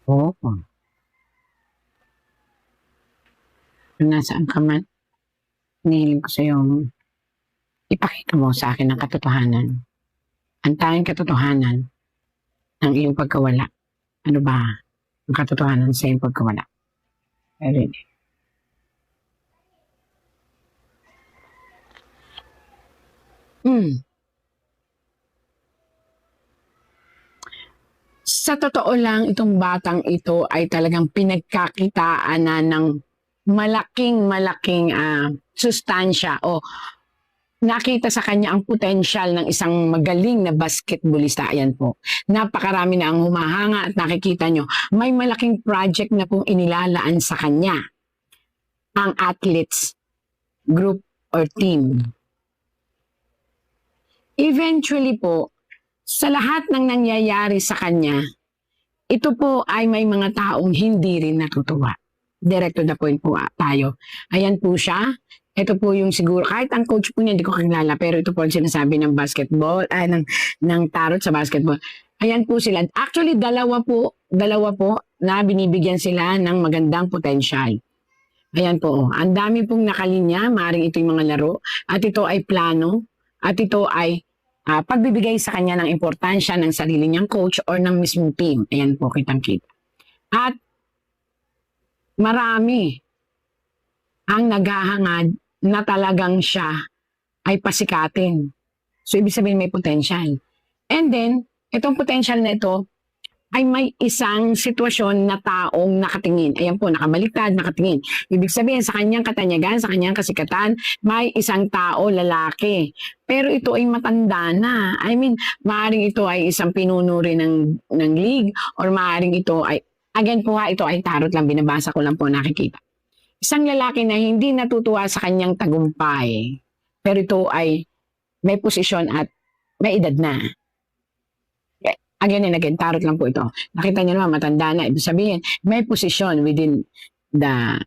Oo. Kung nasaan ka man, hinihiling ko sa'yo, ipakita mo sa akin ang katotohanan. Ang tanging katotohanan ng iyong pagkawala. Ano ba ang katotohanan sa iyong pagkawala? Very good. Sa totoo lang, itong batang ito ay talagang pinagkakitaan na ng malaking sustansya o nakita sa kanya ang potensyal ng isang magaling na basketballista. Ayan po. Napakarami na ang humahanga at nakikita nyo, may malaking project na pong inilalaan sa kanya ang athletes group or team. Eventually po, sa lahat ng nangyayari sa kanya, ito po ay may mga taong hindi rin natutuwa. Direct to the point po tayo. Ayan po siya. Ito po yung siguro, kahit ang coach po niya, hindi ko kakilala, pero ito po ang sinasabi ng basketball, ng tarot sa basketball. Ayan po sila. Actually, dalawa po na binibigyan sila ng magandang potensyal. Ayan po. Ang dami pong nakalinya, maaaring ito yung mga laro, at ito ay plano, at ito ay pagbibigay sa kanya ng importansya ng sarili niyang coach or ng mismong team. Ayan po, kitang-kita. At marami ang naghahangad na talagang siya ay pasikatin. So, ibig sabihin may potential. And then, itong potential na ito ay may isang sitwasyon na taong nakatingin. Ayan po, nakabaliktad, nakatingin. Ibig sabihin, sa kanyang katanyagan, sa kanyang kasikatan, may isang tao, lalaki. Pero ito ay matanda na. I mean, maaaring ito ay isang pinunuri ng league or maaaring ito ay, again po ito ay tarot lang, binabasa ko lang po nakikita. Isang lalaki na hindi natutuwa sa kanyang tagumpay. Pero ito ay may posisyon at may edad na. Again and again, tarot lang po ito. Nakita niyo naman, matanda na. Ibig sabihin, may posisyon within the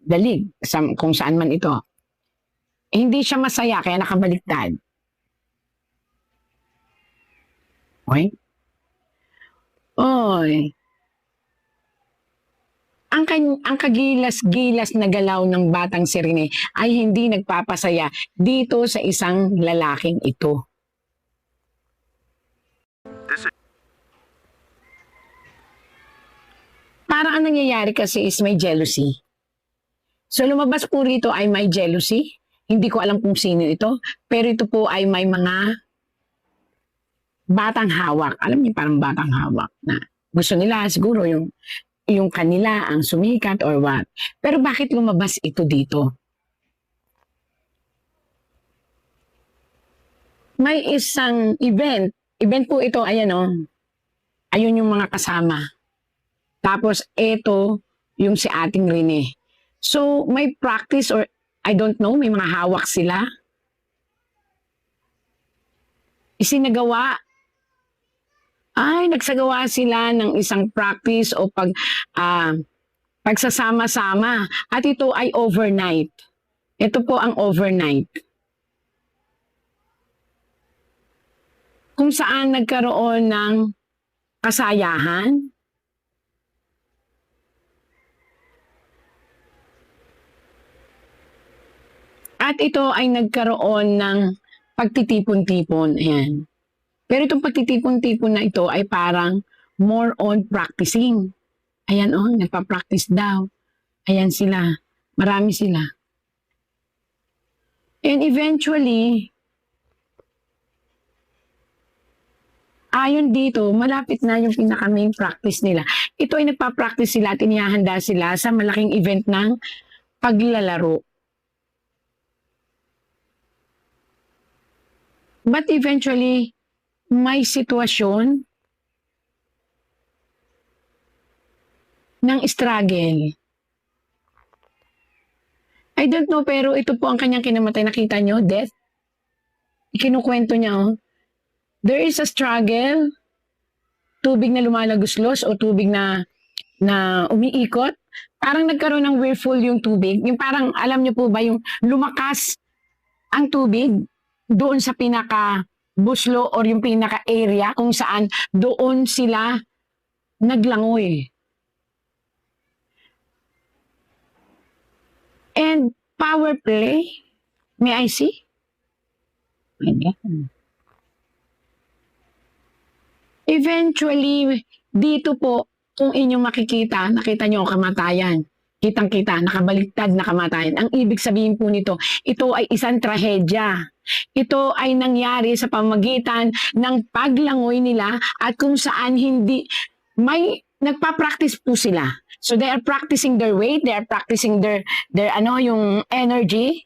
league, kung saan man ito. Hindi siya masaya, kaya nakabaliktad. Okay? Oy. Ang kagilas-gilas na galaw ng batang si Rene ay hindi nagpapasaya dito sa isang lalaking ito. Parang ang nangyayari kasi is may jealousy. So lumabas po rito ay may jealousy. Hindi ko alam kung sino ito. Pero ito po ay may mga batang hawak. Alam niyo, parang batang hawak na gusto nila siguro yung kanila ang sumikat or what. Pero bakit lumabas ito dito? May isang event. Event po ito, ayan o. Ayun yung mga kasama. Tapos, ito yung si ating Rene. So, may practice or I don't know, may mga hawak sila. Nagsagawa sila ng isang practice o pagsasama-sama. At ito ay overnight. Ito po ang overnight. Kung saan nagkaroon ng kasayahan, at ito ay nagkaroon ng pagtitipon-tipon. Ayan. Pero itong pagtitipon-tipon na ito ay parang more on practicing. Ayan nagpa-practice daw. Ayan sila. Marami sila. And eventually, ayon dito, malapit na yung pinaka-main practice nila. Ito ay nagpa-practice sila at inihahanda sila sa malaking event ng paglalaro. But eventually, may sitwasyon ng struggle. I don't know, pero ito po ang kanyang kinamatay. Nakita nyo, death. Ikinukwento niya, there is a struggle, tubig na lumalaguslos o tubig na umiikot. Parang nagkaroon ng whirlpool yung tubig. Yung parang, alam niyo po ba, yung lumakas ang tubig doon sa pinaka-buslo or yung pinaka-area kung saan doon sila naglangoy. And power play, may I see? Ayan. Eventually, dito po, kung inyong makikita, nakita nyo ang kamatayan. Kitang-kita, nakabaliktad na kamatayan. Ang ibig sabihin po nito, ito ay isang trahedya. Ito ay nangyari sa pamagitan ng paglangoy nila at kung saan hindi, may nagpa-practice po sila. So they are practicing their weight, they are practicing their yung energy.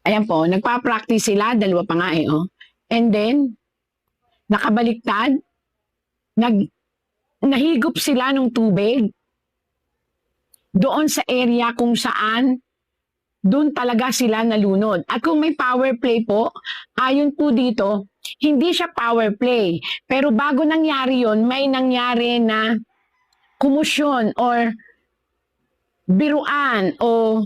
Ayan po, nagpa-practice sila, dalawa pa nga oh. And then, nakabaliktad, nahigop sila ng tubig doon sa area kung saan doon talaga sila nalunod. At kung may power play po, ayon po dito, hindi siya power play. Pero bago nangyari yon, may nangyari na kumusyon or biruan o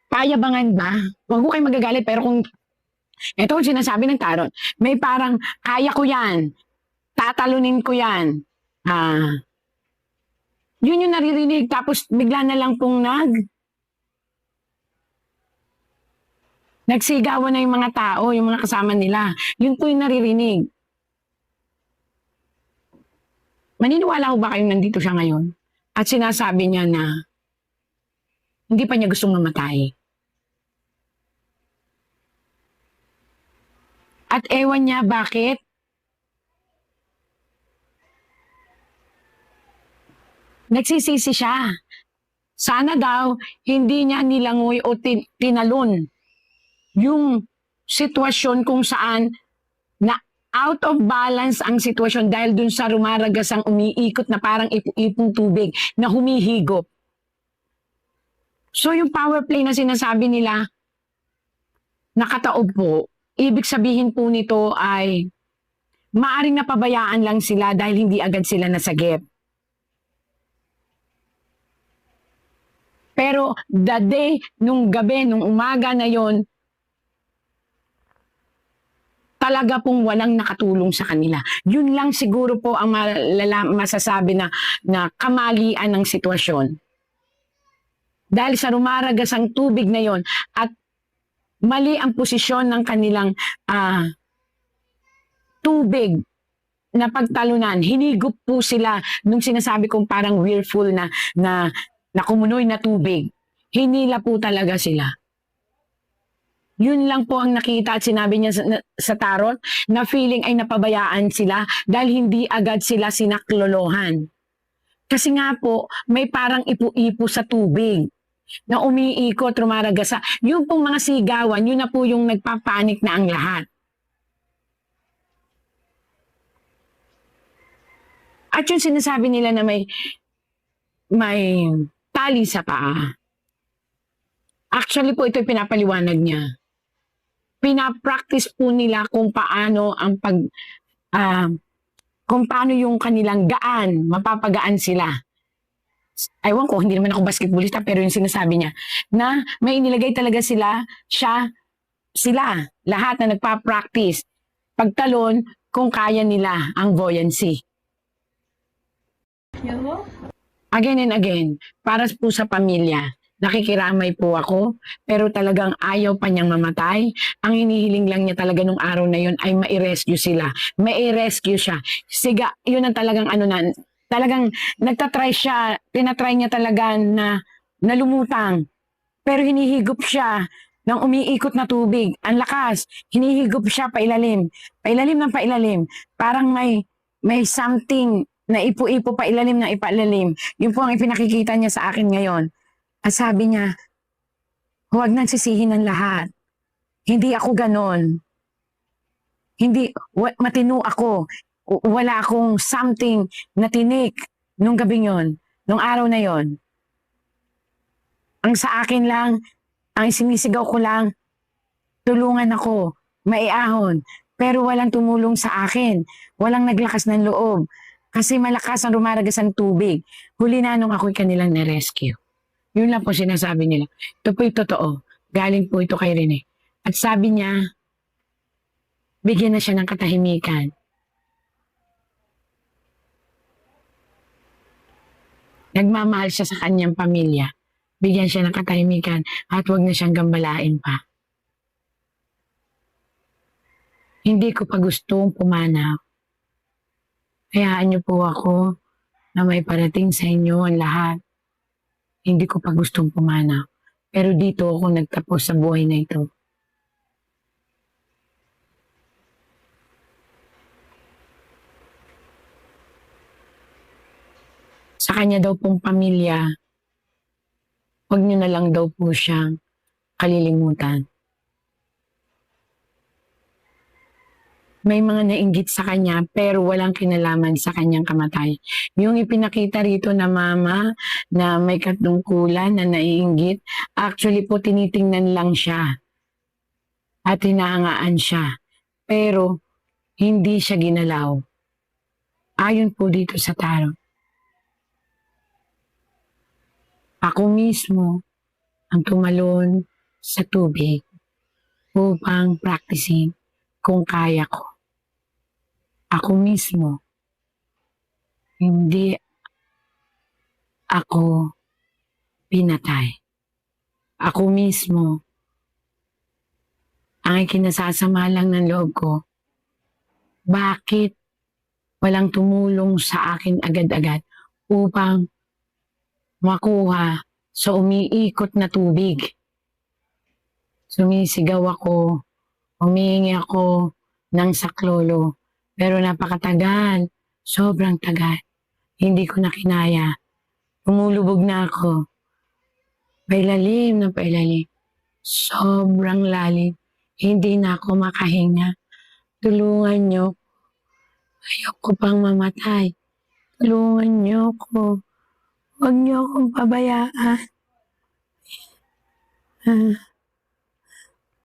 payabangan ba? Huwag ko kayo magagalit, pero kung ito ang sinasabi ng tarot, may parang kaya ko yan, tatalunin ko yan. Yun yung naririnig, tapos bigla na lang pong nagsigawan na yung mga tao, yung mga kasama nila. Yun po yung naririnig. Maniniwala ko ba kayong nandito siya ngayon? At sinasabi niya na hindi pa niya gustong mamatay. At ewan niya bakit nagsisisi siya. Sana daw hindi niya nilangoy o tinalon yung sitwasyon kung saan na out of balance ang sitwasyon dahil dun sa rumaragas ang umiikot na parang ipo-ipong tubig na humihigop. So yung power play na sinasabi nila nakataob po, ibig sabihin po nito ay maaring napabayaan lang sila dahil hindi agad sila nasagip. Pero the day, nung gabi, nung umaga na yon, talaga pong walang nakatulong sa kanila. Yun lang siguro po ang masasabi na kamalian ng sitwasyon. Dahil sa rumaragas ang tubig na yon at mali ang posisyon ng kanilang tubig na pagtalunan, hinigop po sila nung sinasabi kong parang whirlpool na kumunoy na tubig. Hinila po talaga sila. Yun lang po ang nakita at sinabi niya sa tarot na feeling ay napabayaan sila dahil hindi agad sila sinaklolohan. Kasi nga po, may parang ipo-ipo sa tubig na umiikot, rumaragasa. Yung pong mga sigawan, yun na po yung nagpapanik na ang lahat. At yung sinasabi nila na may tali sa paa. Actually po, ito'y pinapaliwanag niya. Pinapractice po nila kung paano ang kung paano yung kanilang gaan, mapapagaan sila. Ewan ko, hindi naman ako basketballista, pero yung sinasabi niya, na may inilagay talaga sila, lahat na nagpa-practice. Pagtalon, kung kaya nila ang buoyancy. Again and again, para po sa pamilya, nakikiramay po ako, pero talagang ayaw pa niyang mamatay. Ang hinihiling lang niya talaga nung araw na yun ay mai-rescue sila. Mai-rescue siya. Siga, yun ang talagang talagang nagtatry siya, tinatry niya talaga na lumutang. Pero hinihigop siya ng umiikot na tubig. Ang lakas, hinihigop siya pailalim. Pailalim ng pailalim. Parang may something na ipo-ipo pa ilalim ng ipalalim. Yun po ang ipinakikita niya sa akin ngayon. At sabi niya, huwag nang sisihin ng lahat. Hindi ako ganon. Matino ako. Wala akong something na tinik nung gabing yon, nung araw na yon. Ang sa akin lang, ang sinisigaw ko lang, tulungan ako, maiahon. Pero walang tumulong sa akin. Walang naglakas ng loob. Kasi malakas ang rumaragas ang tubig. Huli na nung ako'y kanilang na-rescue. Yun lang po sinasabi nila. Ito po'y totoo. Galing po ito kay Rene. At sabi niya, bigyan na siya ng katahimikan. nagmamahal siya sa kanyang pamilya, bigyan siya ng katahimikan at huwag na siyang gambalain pa. Hindi ko pa gustong pumanaw. Hayaan niyo po ako na may parating sa inyo ang lahat. Hindi ko pa gustong pumanaw. Pero dito ako nagtapos sa buhay na ito. Sa kanya daw pong pamilya, huwag niyo na lang daw po siyang kalilimutan. May mga nainggit sa kanya pero walang kinalaman sa kanyang kamatayan. Yung ipinakita rito na mama na may katungkulan na naiinggit, actually po tinitingnan lang siya at hinahangaan siya. Pero hindi siya ginalaw. Ayon po dito sa tarot. Ako mismo ang tumalon sa tubig upang practicing kung kaya ko. Ako mismo, hindi ako pinatay. Ako mismo, ang ikinasasama lang ng loob ko, bakit walang tumulong sa akin agad-agad upang makuha sa umiikot na tubig. Sumisigaw ako, humihingi ako ng saklolo, pero napakatagal, sobrang tagal. Hindi ko na kinaya. Tumulubog na ako. Pailalim na pailalim. Sobrang lalim. Hindi na ako makahinga. Tulungan niyo. Ayoko pang mamatay. Tulungan niyo ko. Huwag niyo akong pabayaan.